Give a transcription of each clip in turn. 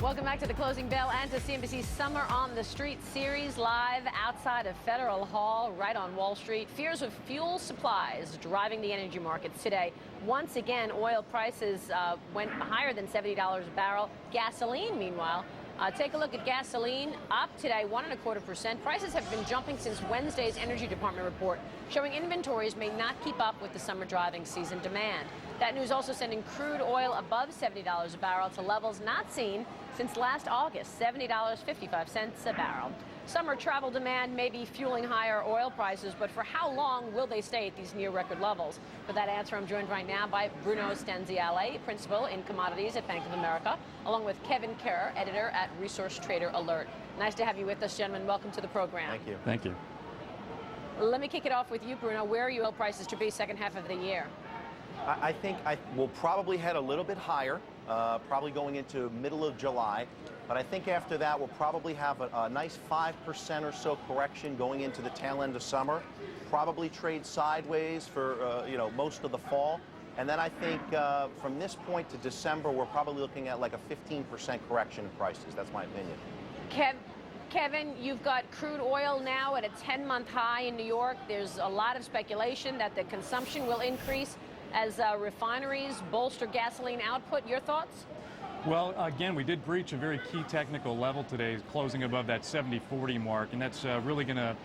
Welcome back to the Closing Bell and to CNBC's Summer on the Street series, live outside of Federal Hall, right on Wall Street. Fears of fuel supplies driving the energy markets today. Once again, oil prices went higher than $70 a barrel. Gasoline, meanwhile, take a look at gasoline, up today 1.25%. Prices have been jumping since Wednesday's Energy Department report, showing inventories may not keep up with the summer driving season demand. That news also sending crude oil above $70 a barrel to levels not seen since last August, $70.55 a barrel. Summer travel demand may be fueling higher oil prices, but for how long will they stay at these near record levels? For that answer, I'm joined right now by Bruno Stanziale, principal in Commodities at Bank of America, along with Kevin Kerr, editor at Resource Trader Alert. Nice to have you with us, gentlemen. Welcome to the program. Thank you. Thank you. Let me kick it off with you, Bruno. Where are oil prices to be second half of the year? I think we'll probably head a little bit higher, probably going into middle of July. But I think after that, we'll probably have a nice 5% or so correction going into the tail end of summer. Probably trade sideways for most of the fall. And then I think from this point to December, we're probably looking at like a 15% correction in prices. That's my opinion. Kevin, you've got crude oil now at a 10-month high in New York. There's a lot of speculation that the consumption will increase as refineries bolster gasoline output. Your thoughts? Well, again, we did breach a very key technical level today, closing above that 70-40 mark, and that's really going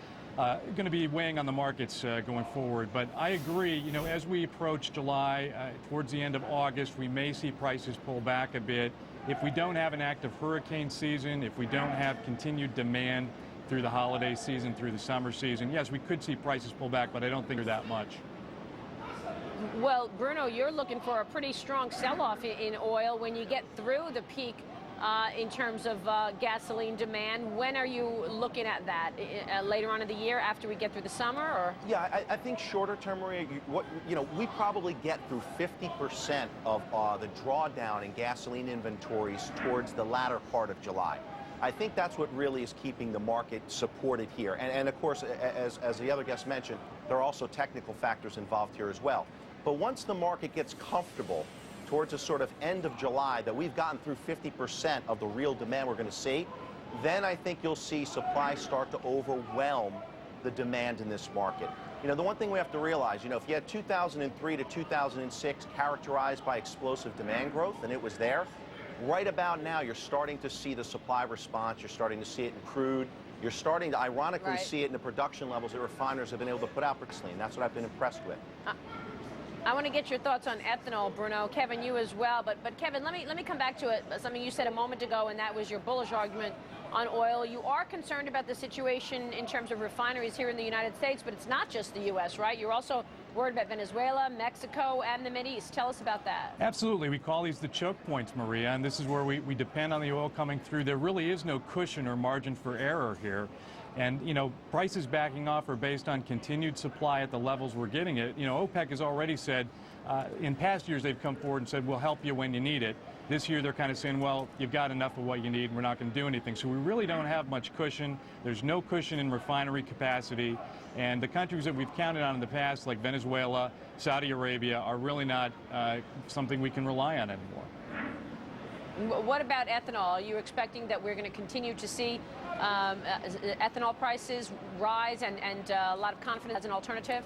to be weighing on the markets going forward. But I agree, as we approach July, towards the end of August, we may see prices pull back a bit. If we don't have an active hurricane season, if we don't have continued demand through the holiday season, through the summer season, yes, we could see prices pull back, but I don't think they're that much. Well, Bruno, you're looking for a pretty strong sell-off in oil when you get through the peak in terms of gasoline demand. When are you looking at that? Later on in the year, after we get through the summer, or? Yeah, I think shorter term, Maria, we probably get through 50% of the drawdown in gasoline inventories towards the latter part of July. I think that's what really is keeping the market supported here. And of course, as the other guest mentioned, there are also technical factors involved here as well. But once the market gets comfortable towards the sort of end of July that we've gotten through 50% of the real demand we're going to see, then I think you'll see supply start to overwhelm the demand in this market. The one thing we have to realize, if you had 2003 to 2006 characterized by explosive demand growth, and it was there, right about now you're starting to see the supply response. You're starting to see it in crude. You're starting to ironically see it in the production levels that refiners have been able to put out personally, and that's what I've been impressed with. I want to get your thoughts on ethanol, Bruno. Kevin, you as well. But Kevin, let me come back to it. Something you said a moment ago, and that was your bullish argument on oil. You are concerned about the situation in terms of refineries here in the United States, but it's not just the U.S., right? You're also worried about Venezuela, Mexico, and the Mideast. Tell us about that. Absolutely. We call these the choke points, Maria, and this is where we depend on the oil coming through. There really is no cushion or margin for error here. And, prices backing off are based on continued supply at the levels we're getting it. OPEC has already said, in past years, they've come forward and said, we'll help you when you need it. This year, they're kind of saying, well, you've got enough of what you need, and we're not going to do anything. So we really don't have much cushion. There's no cushion in refinery capacity. And the countries that we've counted on in the past, like Venezuela, Saudi Arabia, are really not something we can rely on anymore. What about ethanol? Are you expecting that we're going to continue to see ethanol prices rise and a lot of confidence as an alternative?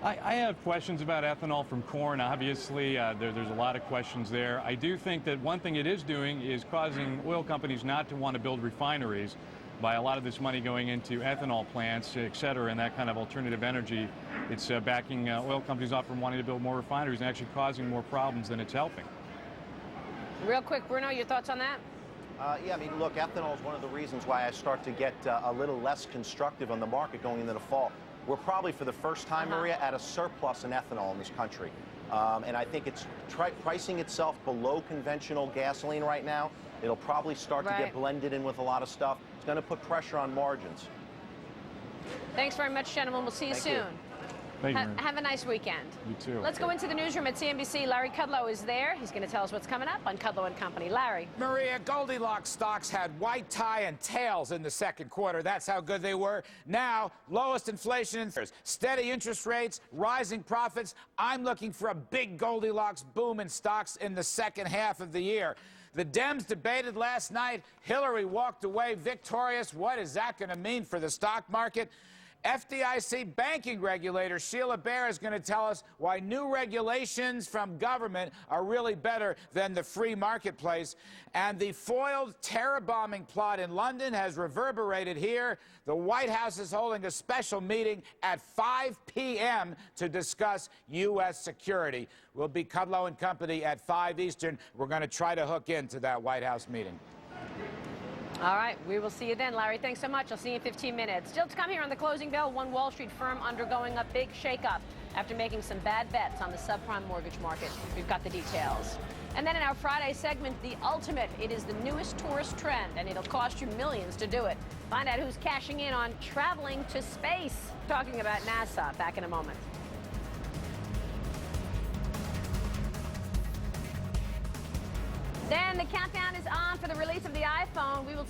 I have questions about ethanol from corn. Obviously, there's a lot of questions there. I do think that one thing it is doing is causing oil companies not to want to build refineries by a lot of this money going into ethanol plants, et cetera, and that kind of alternative energy. It's backing oil companies off from wanting to build more refineries and actually causing more problems than it's helping. Real quick, Bruno, your thoughts on that? Yeah, look, ethanol is one of the reasons why I start to get a little less constructive on the market going into the fall. We're probably, for the first time, Maria, at a surplus in ethanol in this country. And I think it's pricing itself below conventional gasoline right now. It'll probably start to get blended in with a lot of stuff. It's going to put pressure on margins. Thanks very much, gentlemen. We'll see you soon. Thank you. Have a nice weekend. You too. Let's go into the newsroom at CNBC. Larry Kudlow is there. He's going to tell us what's coming up on Kudlow and Company. Larry. Maria, Goldilocks stocks had white tie and tails in the second quarter. That's how good they were. Now, lowest inflation in years, steady interest rates, rising profits. I'm looking for a big Goldilocks boom in stocks in the second half of the year. The Dems debated last night. Hillary walked away victorious. What is that going to mean for the stock market? FDIC banking regulator Sheila Bair is going to tell us why new regulations from government are really better than the free marketplace. And the foiled terror bombing plot in London has reverberated here. The White House is holding a special meeting at 5 p.m. to discuss U.S. security. We'll be Kudlow and Company at 5 Eastern. We're going to try to hook into that White House meeting. All right, we will see you then, Larry. Thanks so much. I'll see you in 15 minutes. Still to come here on the closing bell, one Wall Street firm undergoing a big shakeup after making some bad bets on the subprime mortgage market. We've got the details. And then in our Friday segment, the ultimate. It is the newest tourist trend, and it'll cost you millions to do it. Find out who's cashing in on traveling to space. Talking about NASA. Back in a moment. Then the countdown is on for the release of the iPhone. We will